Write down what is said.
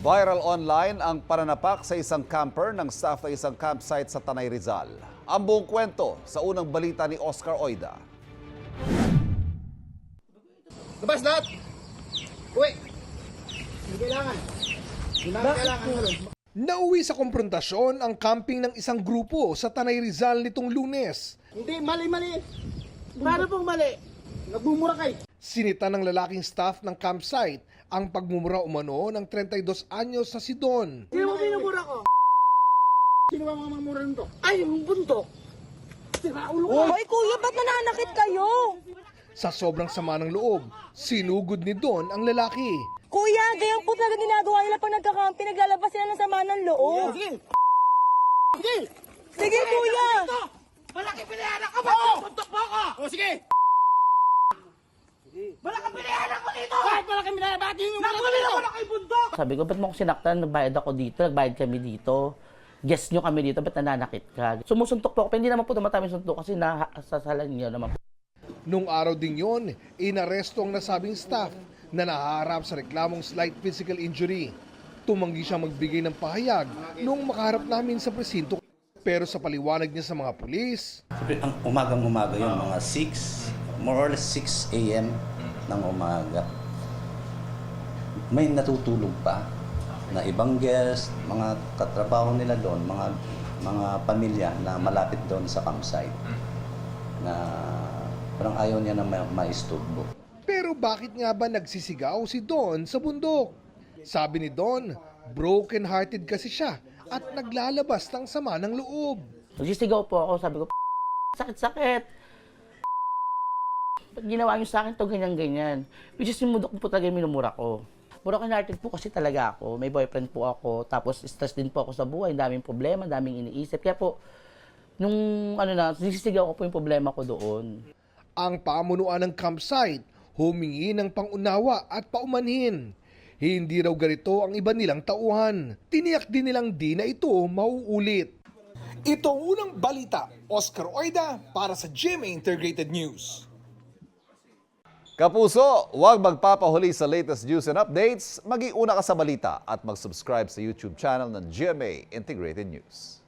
Viral online ang pananapak sa isang camper ng staff ng isang campsite sa Tanay Rizal. Ang buong kwento sa unang balita ni Oscar Oida. Labas lahat! Uwi! Hindi kailangan. Hindi namin kailangan. Nauwi sa komprontasyon ang camping ng isang grupo sa Tanay Rizal nitong Lunes. Hindi, mali. Paano pong mali? Nagmumura kayo. Sinita ng lalaking staff ng campsite ang pagmumura umano ng 32 anyos na si Don. Sino mo minumura ko? Sino ba mga mamura nito? Ay, yung buntok. Ulo ko. Hoy kuya, ba't nananakit kayo? Sa sobrang sama ng loob, sinugod ni Don ang lalaki. Kuya, ganyan po talaga ginagawa nila pag nagkakampi, naglalabas sila ng sama ng loob. Sige! Sige! Sige kuya! Malaki pinayaran ka ba? Buntok mo ako! O sige! Malaki pinayaran ko dito! Bakit malaki pinayaran? Bakit yung malaki buntok? Sabi ko, ba't mo ako sinaktan? Nagbayad ako dito, nagbayad kami dito. Guest nyo kami dito, ba't nananakit ka? Sumusuntok po ako, pero hindi naman po tumatami suntok kasi nasasalan niyo naman po. Nung araw ding yon, inaresto ang nasabing staff na nahaharap sa reklamong slight physical injury. Tumanggi siyang magbigay ng pahayag nung makaharap namin sa presinto. Pero sa paliwanag niya sa mga pulis, Siyempre, ang umagang-umaga yun, mga 6, more or less 6 a.m. ng umaga. May natutulog pa na ibang guest, mga katrabaho nila doon, mga pamilya na malapit doon sa campsite na parang ayaw niya na maisturbo. pero bakit nga ba nagsisigaw si Don sa bundok? Sabi ni Don, broken-hearted kasi siya at naglalabas ng sama ng loob. Nagsisigaw po ako, sabi ko, sakit-sakit. Ba't ginawa niyo sa akin to ganyan-ganyan? Which is yung mundok po talaga yung minumura ko. Broken hearted po kasi talaga ako. May boyfriend po ako. Tapos stress din po ako sa buhay. Daming problema, daming iniisip. Kaya po, nung nagsisigaw ko po yung problema ko doon. Ang pamunuan ng campsite humingi ng pangunawa at paumanhin. Hindi raw ganito ang iba nilang tauhan. Tiniyak din nilang di na ito mauulit. Ito ang unang balita, Oscar Oida para sa GMA Integrated News. Kapuso, huwag magpapahuli sa latest news and updates. Mag-iuna ka sa balita at mag-subscribe sa YouTube channel ng GMA Integrated News.